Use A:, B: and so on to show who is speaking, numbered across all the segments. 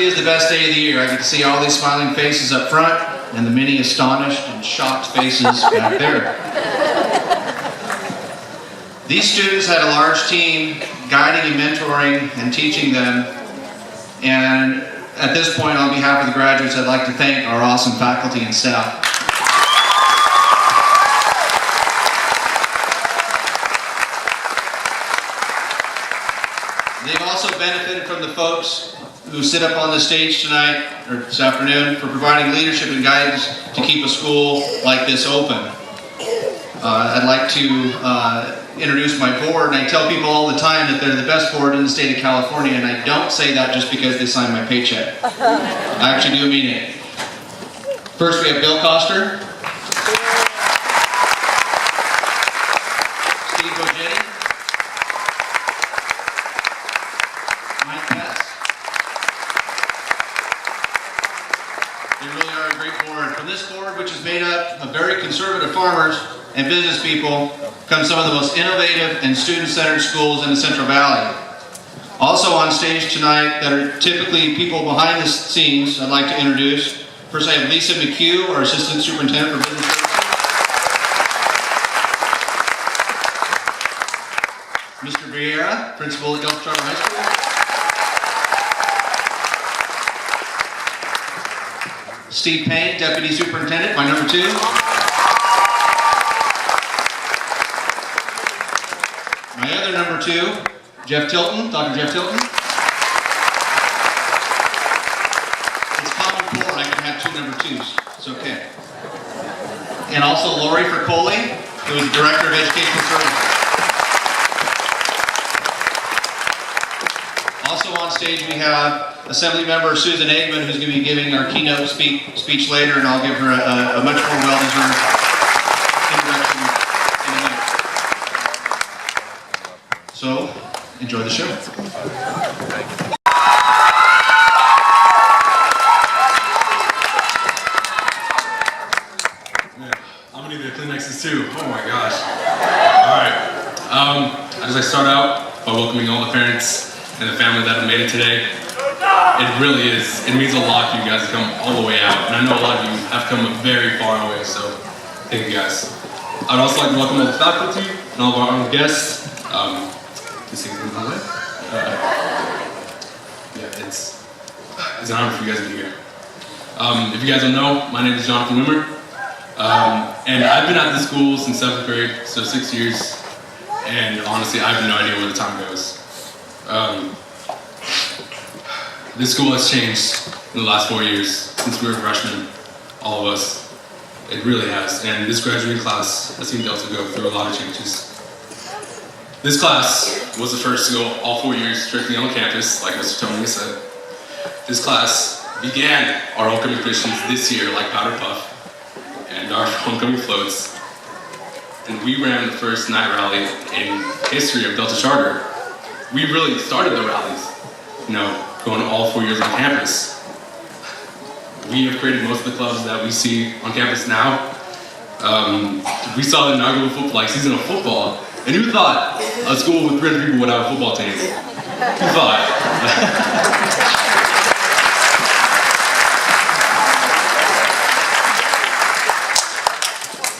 A: is the best day of the year. I get to see all these smiling faces up front and the many astonished and shocked faces back there. These students had a large team guiding and mentoring and teaching them. And at this point, on behalf of the graduates, I'd like to thank our awesome faculty and staff. They've also benefited from the folks who sit up on the stage tonight, or this afternoon, for providing leadership and guidance to keep a school like this open. I'd like to introduce my board, and I tell people all the time that they're the best board in the state of California, and I don't say that just because they signed my paycheck. I actually do mean it. First, we have Bill Koster, Steve Bogetti, Mike Betts. They really are a great board. From this board, which is made up of very conservative farmers and business people, come some of the most innovative and student-centered schools in the Central Valley. Also on stage tonight that are typically people behind the scenes, I'd like to introduce. First I have Lisa McHugh, our Assistant Superintendent for Business Services. Mr. Vieira, Principal at Delta Charter High School. Steve Payne, Deputy Superintendent, my number 2. My other number 2, Jeff Tilton, Dr. Jeff Tilton. It's common core, I can have 2 number 2s, it's okay. And also Lori Fercoli, who is the Director of Educational Services. Also on stage we have Assembly Member Susan Eggman, who's going to be giving our keynote speech later, and I'll give her a much more well-deserved introduction in a minute. So, enjoy the show.
B: Man, I'm gonna need the Kleenexes too. Oh my gosh. Alright. As I start out by welcoming all the parents and the family that have made it today, it really is. It means a lot for you guys to come all the way out. And I know a lot of you have come very far away, so thank you guys. I'd also like to welcome all the faculty and all of our honored guests. Yeah, it's an honor for you guys to be here. If you guys don't know, my name is Jonathan Wimmer, and I've been at this school since 7th grade, so 6 years, and honestly, I have no idea where the time goes. This school has changed in the last 4 years, since we were freshmen, all of us. It really has, and this graduating class has seen Delta go through a lot of changes. This class was the first to go all 4 years strictly on campus, like Mr. Tony said. This class began our homecoming traditions this year, like Powder Puff, and our homecoming floats. And we ran the first night rally in history of Delta Charter. We really started the rallies, going all 4 years on campus. We have created most of the clubs that we see on campus now. We saw the inaugural season of football. And who thought a school with 300 people would have a football team? Who thought?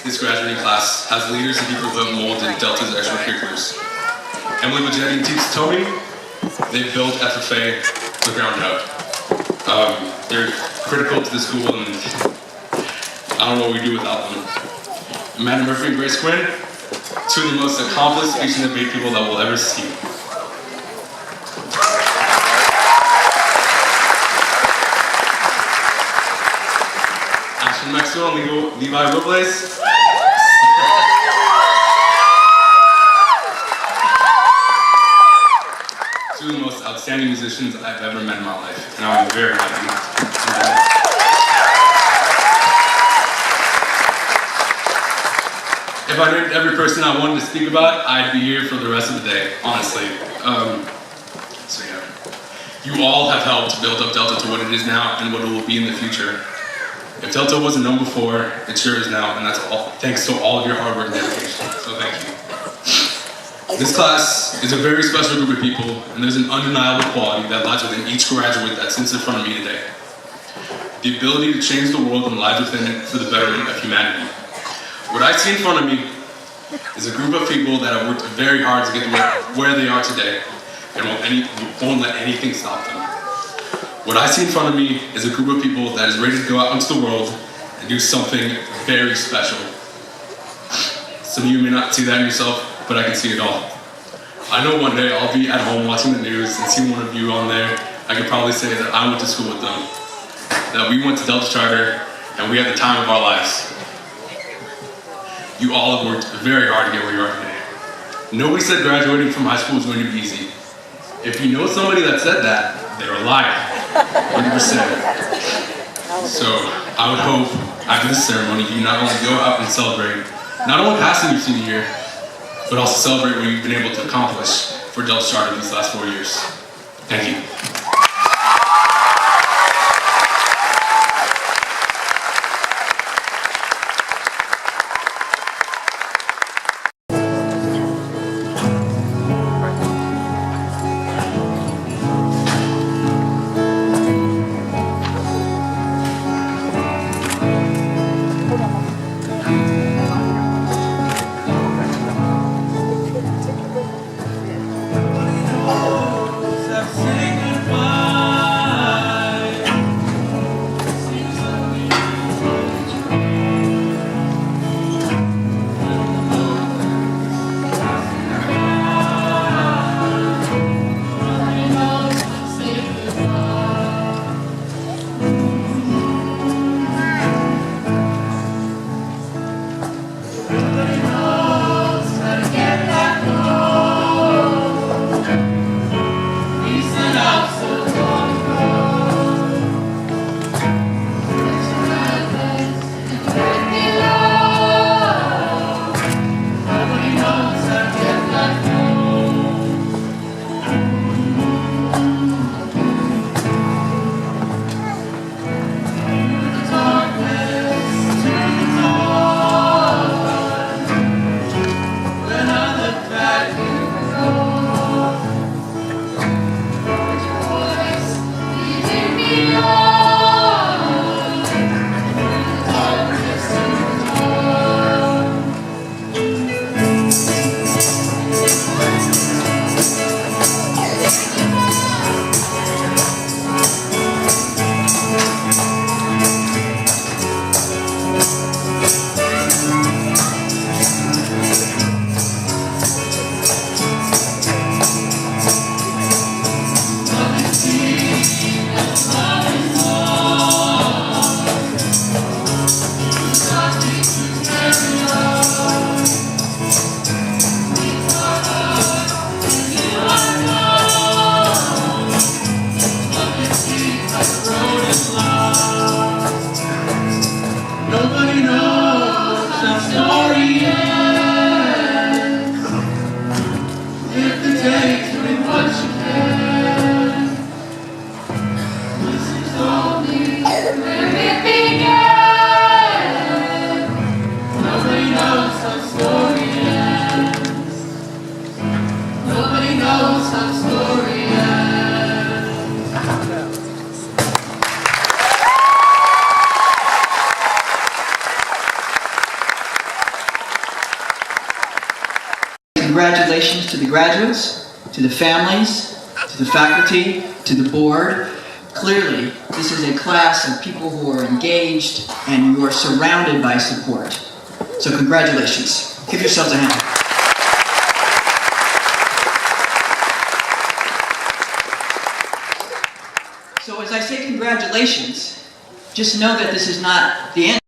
B: This graduating class has leaders and people who have molded Delta's extracurriculars. Emily Bogetti and Teach Tony, they've built FFA from the ground up. They're critical to the school, and I don't know what we do without them. Amanda Murphy and Grace Quinn, 2 of the most accomplished patient debate people that we'll ever see. Ashton Maxwell and Levi Robles. 2 of the most outstanding musicians I've ever met in my life, and I'm very happy. If I named every person I wanted to speak about, I'd be here for the rest of the day, honestly. So yeah, you all have helped build up Delta to what it is now and what it will be in the future. If Delta wasn't known before, it sure is now, and that's all thanks to all of your hard work and dedication. So thank you. This class is a very special group of people, and there's an undeniable quality that lies within each graduate that sits in front of me today. The ability to change the world and lives within it for the betterment of humanity. What I see in front of me is a group of people that have worked very hard to get where they are today, and won't let anything stop them. What I see in front of me is a group of people that is ready to go out into the world and do something very special. Some of you may not see that in yourself, but I can see it all. I know one day I'll be at home watching the news and see one of you on there. I could probably say that I went to school with them, that we went to Delta Charter, and we had the time of our lives. You all have worked very hard to get where you are today. Nobody said graduating from high school is going to be easy. If you know somebody that said that, they're a liar, 100%. So I would hope after this ceremony, you not only go out and celebrate, not only passing your senior year, but also celebrate what you've been able to accomplish for Delta Charter these last 4 years. Thank you.
C: Congratulations to the graduates, to the families, to the faculty, to the board. Clearly, this is a class of people who are engaged and you are surrounded by support. So congratulations. Give yourselves a hand. So as I say congratulations, just know that this is not the end.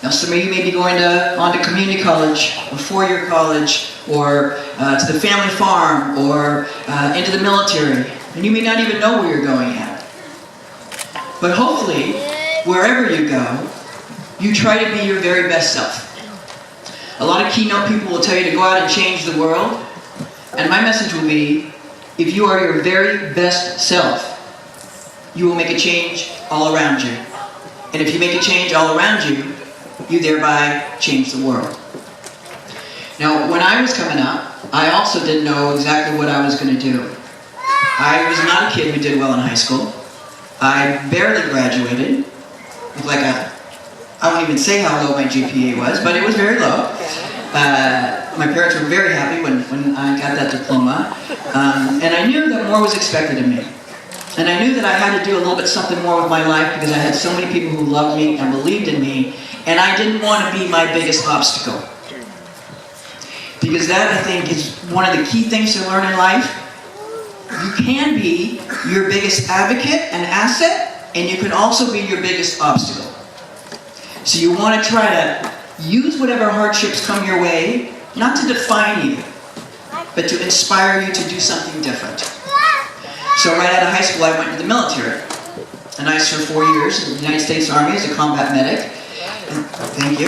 C: Now some of you may be going on to community college, or four-year college, or to the family farm, or into the military, and you may not even know where you're going at. But hopefully, wherever you go, you try to be your very best self. A lot of keynote people will tell you to go out and change the world, and my message will be, if you are your very best self, you will make a change all around you. And if you make a change all around you, you thereby change the world. Now, when I was coming up, I also didn't know exactly what I was going to do. I was not a kid who did well in high school. I barely graduated with like a, I won't even say how low my GPA was, but it was very low. My parents were very happy when I got that diploma. And I knew that more was expected of me. And I knew that I had to do a little bit something more with my life because I had so many people who loved me and believed in me, and I didn't want to be my biggest obstacle. Because that, I think, is one of the key things to learn in life. You can be your biggest advocate and asset, and you can also be your biggest obstacle. So you want to try to use whatever hardships come your way, not to define you, but to inspire you to do something different. So right out of high school, I went to the military. And I served 4 years in the United States Army as a combat medic. Thank you.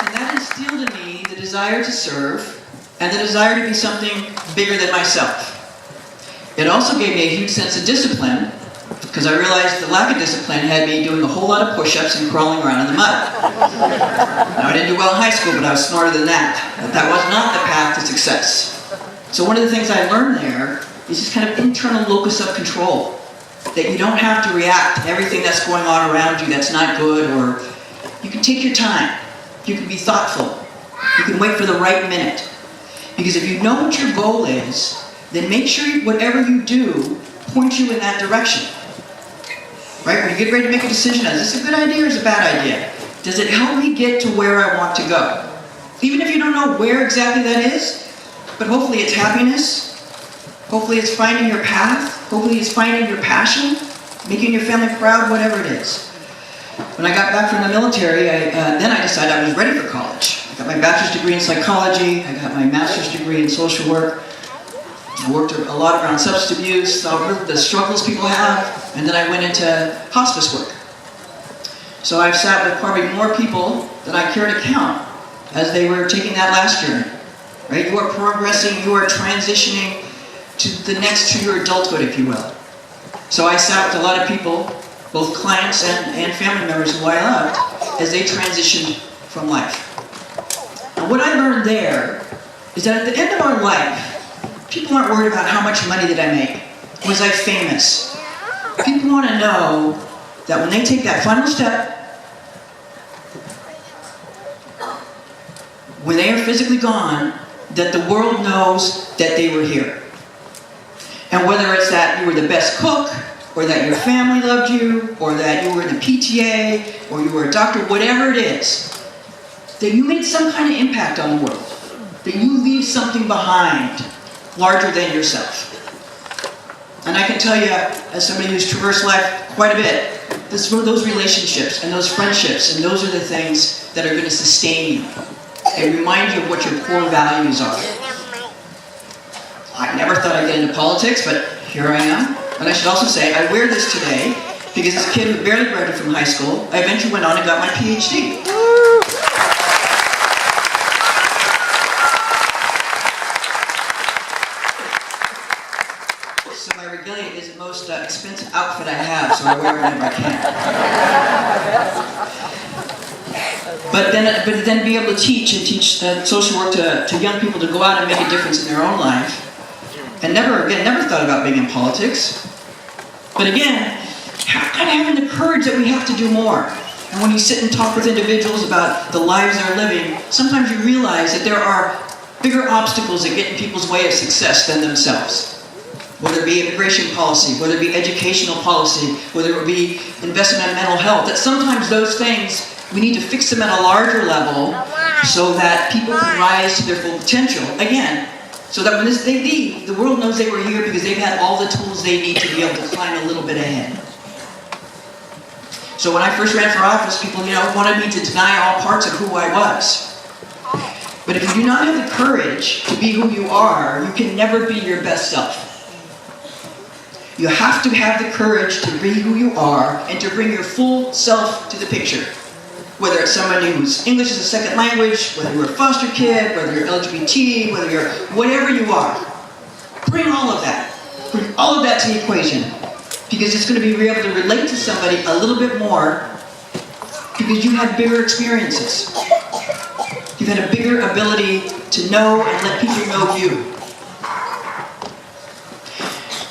C: And that instilled in me the desire to serve and the desire to be something bigger than myself. It also gave me a huge sense of discipline, because I realized the lack of discipline had me doing a whole lot of push-ups and crawling around in the mud. Now, I didn't do well in high school, but I was smarter than that. But that was not the path to success. So one of the things I learned there is this kind of internal locus of control, that you don't have to react to everything that's going on around you that's not good, or you can take your time. You can be thoughtful. You can wait for the right minute. Because if you know what your goal is, then make sure whatever you do points you in that direction. Right? When you get ready to make a decision, is this a good idea or is it a bad idea? Does it help me get to where I want to go? Even if you don't know where exactly that is, but hopefully it's happiness, hopefully it's finding your path, hopefully it's finding your passion, making your family proud, whatever it is. When I got back from the military, then I decided I was ready for college. I got my bachelor's degree in psychology, I got my master's degree in social work. I worked a lot around substance abuse, saw the struggles people have, and then I went into hospice work. So I've sat with probably more people than I care to count as they were taking that last journey. Right? You are progressing, you are transitioning to the next to your adulthood, if you will. So I sat with a lot of people, both clients and family members who I loved, as they transitioned from life. And what I learned there is that at the end of our life, people aren't worried about how much money did I make. Was I famous? People want to know that when they take that final step, when they are physically gone, that the world knows that they were here. And whether it's that you were the best cook, or that your family loved you, or that you were in the PTA, or you were a doctor, whatever it is, that you made some kind of impact on the world. That you leave something behind larger than yourself. And I can tell you, as somebody who's traversed life quite a bit, those relationships and those friendships, and those are the things that are going to sustain you and remind you of what your core values are. I never thought I'd get into politics, but here I am. And I should also say, I wear this today because as a kid who barely graduated from high school, I eventually went on and got my PhD. So my regalia is the most expensive outfit I have, so I wear it whenever I can. But then be able to teach social work to young people to go out and make a difference in their own life. And never thought about being in politics. But again, kind of having the courage that we have to do more. And when you sit and talk with individuals about the lives they're living, sometimes you realize that there are bigger obstacles that get in people's way of success than themselves. Whether it be immigration policy, whether it be educational policy, whether it be investment in mental health, that sometimes those things, we need to fix them at a larger level so that people can rise to their full potential. Again, so that when they leave, the world knows they were here because they've had all the tools they need to be able to climb a little bit ahead. So when I first ran for office, people, wanted me to deny all parts of who I was. But if you do not have the courage to be who you are, you can never be your best self. You have to have the courage to be who you are and to bring your full self to the picture. Whether it's somebody whose English is a second language, whether you're a foster kid, whether you're LGBT, whether you're whatever you are. Bring all of that. Bring all of that to the equation. Because it's going to be able to relate to somebody a little bit more. because you had bigger experiences. You've had a bigger ability to know and let people know you.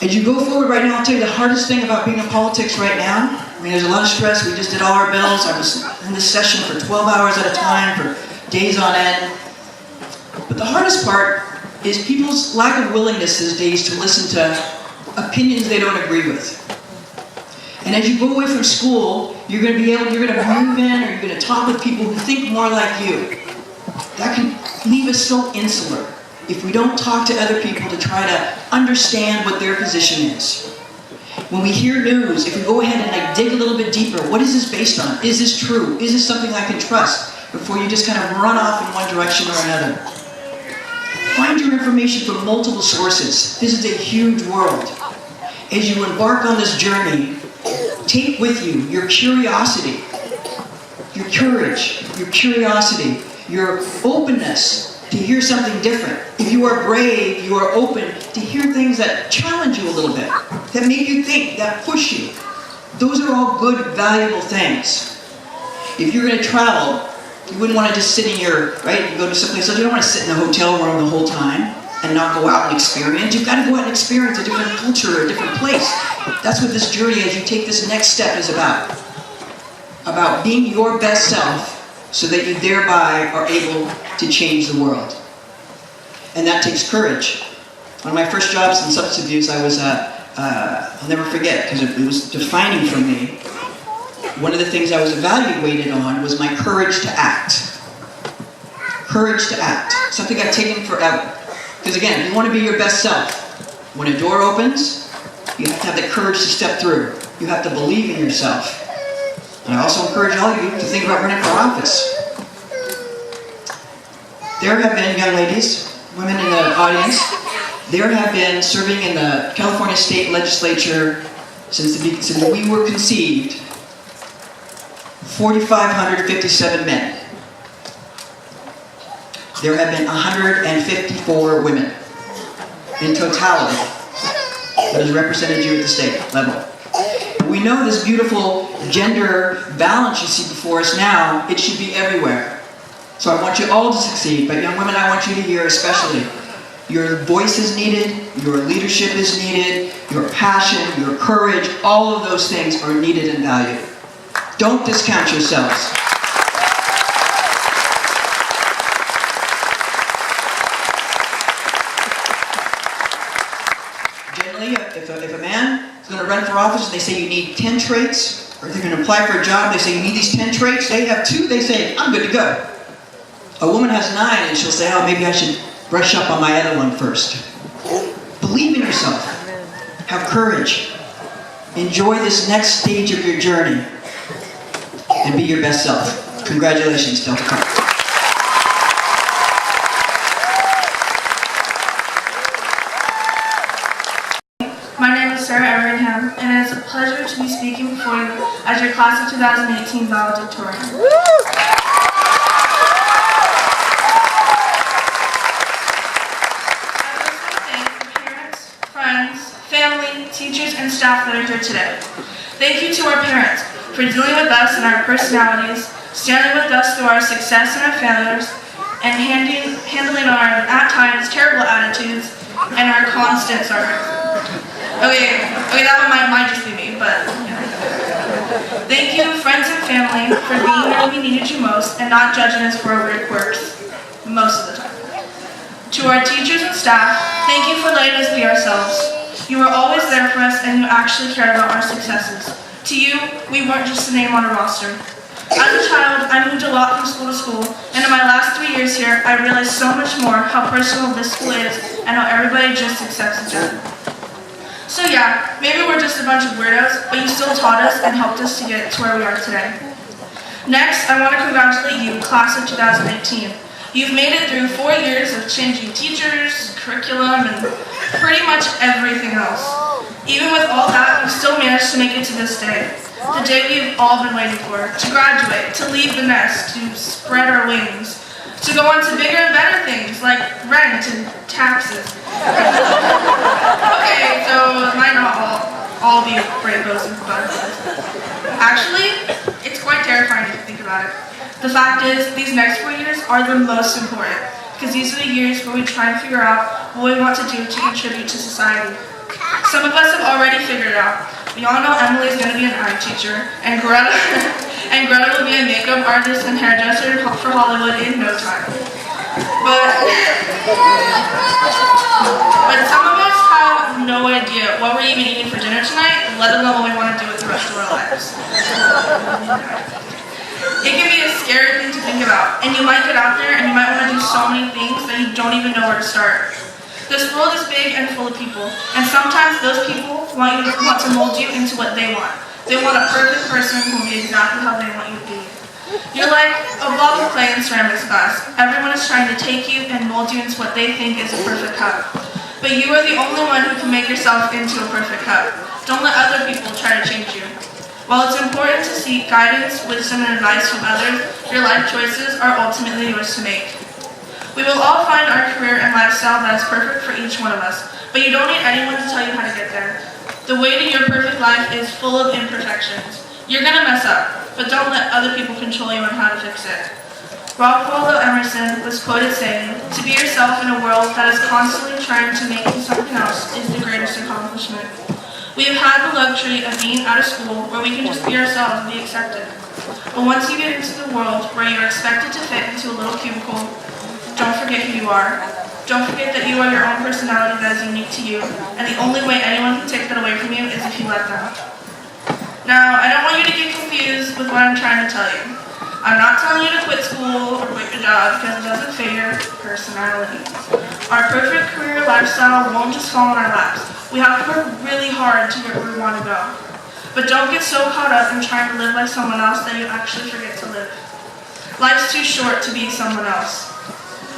C: As you go forward right now, I'll tell you the hardest thing about being in politics right now. I mean, there's a lot of stress. We just did all our bills. I was in this session for 12 hours at a time, for days on end. But the hardest part is people's lack of willingness these days to listen to opinions they don't agree with. And as you go away from school, you're going to move in, or you're going to talk with people who think more like you. That can leave us so insular if we don't talk to other people to try to understand what their position is. When we hear news, if we go ahead and dig a little bit deeper, what is this based on? Is this true? Is this something I can trust? Before you just kind of run off in one direction or another. Find your information from multiple sources. This is a huge world. As you embark on this journey, take with you your curiosity, your courage, your curiosity, your openness to hear something different. If you are brave, you are open to hear things that challenge you a little bit, that make you think, that push you. Those are all good, valuable things. If you're going to travel, you wouldn't want to just sit in your, right? You go to someplace else, you don't want to sit in the hotel room the whole time and not go out and experience. You've got to go out and experience a different culture, a different place. That's what this journey, as you take this next step, is about. About being your best self so that you thereby are able to change the world. And that takes courage. One of my first jobs in substance abuse, I was, I'll never forget, because it was defining for me. One of the things I was evaluated on was my courage to act. Courage to act. Something I've taken forever. Because again, you want to be your best self. When a door opens, you have to have the courage to step through. You have to believe in yourself. And I also encourage all of you to think about running for office. There have been, young ladies, women in the audience, there have been serving in the California State Legislature since we were conceived, 4,557 men. There have been 154 women in totality that has represented you at the state level. We know this beautiful gender balance you see before us now, it should be everywhere. So I want you all to succeed, but young women, I want you to hear especially, your voice is needed, your leadership is needed, your passion, your courage, all of those things are needed and valued. Don't discount yourselves. Generally, if a man is going to run for office and they say you need 10 traits, or they're going to apply for a job, they say you need these 10 traits, they have 2, they say, I'm good to go. A woman has 9 and she'll say, oh, maybe I should brush up on my other one first. Believe in yourself. Have courage. Enjoy this next stage of your journey. And be your best self. Congratulations, Delta Chi.
D: My name is Sarah Everingham, and it is a pleasure to be speaking before you as your class of 2018 valedictorian. Teachers and staff that are here today. Thank you to our parents for dealing with us and our personalities, standing with us through our success and our failures, and handling our, at times, terrible attitudes and our constant sarcasm. Okay, that one might just be me, but yeah. Thank you, friends and family, for being there when we needed you most and not judging us for our weird quirks most of the time. To our teachers and staff, thank you for letting us be ourselves. You were always there for us and you actually cared about our successes. To you, we weren't just a name on a roster. As a child, I moved a lot from school to school, and in my last 3 years here, I realized so much more how personal this school is and how everybody just accepts each other. So yeah, maybe we're just a bunch of weirdos, but you still taught us and helped us to get to where we are today. Next, I want to congratulate you, class of 2018. You've made it through 4 years of changing teachers, curriculum, and pretty much everything else. Even with all that, you've still managed to make it to this day. The day we've all been waiting for. To graduate, to leave the nest, to spread our wings, to go on to bigger and better things like rent and taxes. Okay, so it might not all be rainbows and butterflies. Actually, it's quite terrifying if you think about it. about it. The fact is, these next 4 years are the most important, because these are the years where we try and figure out what we want to do to contribute to society. Some of us have already figured it out. We all know Emily is going to be an art teacher, and Greta will be a makeup artist and hairdresser for Hollywood in no time. But some of us have no idea what we're even eating for dinner tonight, let alone what we want to do with the rest of our lives. It can be a scary thing to think about, and you might get out there and you might want to do so many things that you don't even know where to start. This world is big and full of people, and sometimes those people want to mold you into what they want. They want a perfect person who will be exactly how they want you to be. You're like a blob of clay in ceramics class. Everyone is trying to take you and mold you into what they think is a perfect cup. But you are the only one who can make yourself into a perfect cup. Don't let other people try to change you. While it's important to seek guidance, wisdom, and advice from others, your life choices are ultimately yours to make. We will all find our career and lifestyle that is perfect for each one of us, but you don't need anyone to tell you how to get there. The way to your perfect life is full of imperfections. You're gonna mess up, but don't let other people control you on how to fix it. Ralph Waldo Emerson was quoted saying, "To be yourself in a world that is constantly trying to make you something else is the greatest accomplishment." We have had the luxury of being out of school where we can just be ourselves and be accepted. But once you get into the world where you are expected to fit into a little cubicle, don't forget who you are. Don't forget that you are your own personality that is unique to you, and the only way anyone can take that away from you is if you let them. Now, I don't want you to get confused with what I'm trying to tell you. I'm not telling you to quit school or quit your job because it doesn't fit your personality. Our perfect career lifestyle won't just fall in our laps. We have to work really hard to get where we want to go. But don't get so caught up in trying to live like someone else that you actually forget to live. Life's too short to be someone else.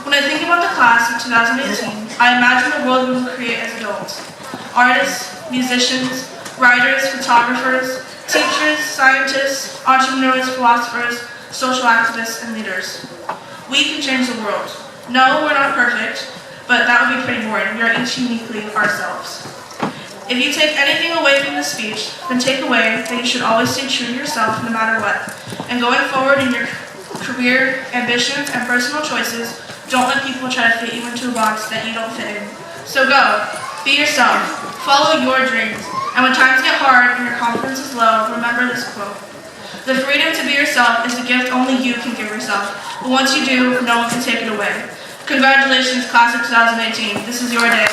D: When I think about the class of 2018, I imagine the world we will create as adults. Artists, musicians, writers, photographers, teachers, scientists, entrepreneurs, philosophers, social activists, and leaders. We can change the world. No, we're not perfect, but that would be pretty boring. We are each uniquely ourselves. If you take anything away from this speech, then take away that you should always stay true to yourself no matter what. And going forward in your career, ambitions, and personal choices, don't let people try to fit you into a box that you don't fit in. So go, be yourself, follow your dreams, and when times get hard and your confidence is low, remember this quote. The freedom to be yourself is a gift only you can give yourself, but once you do, no one can take it away. Congratulations, class of 2018. This is your day.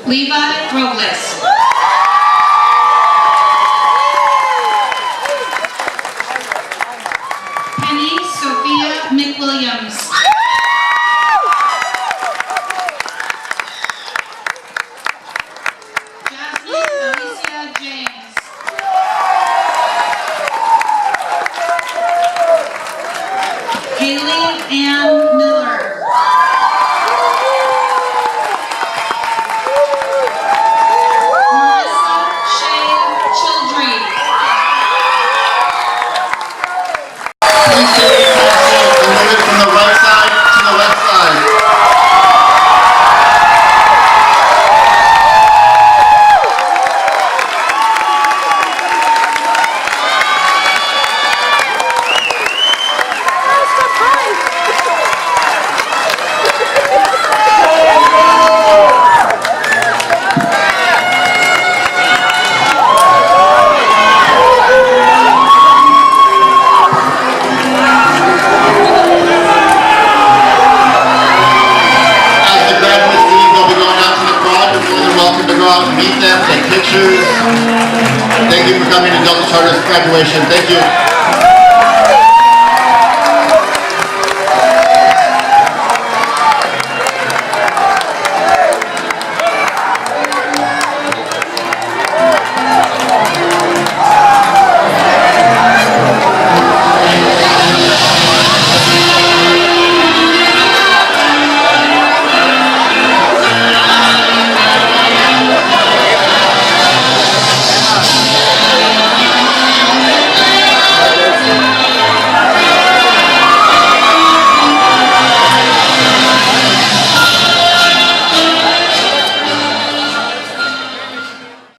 E: Levi Robles. Penny Sophia McWilliams. Jasmine Alicia James. Haley Ann Miller.
F: Meet them, take pictures. Thank you for coming to Delta Charter's graduation. Thank you.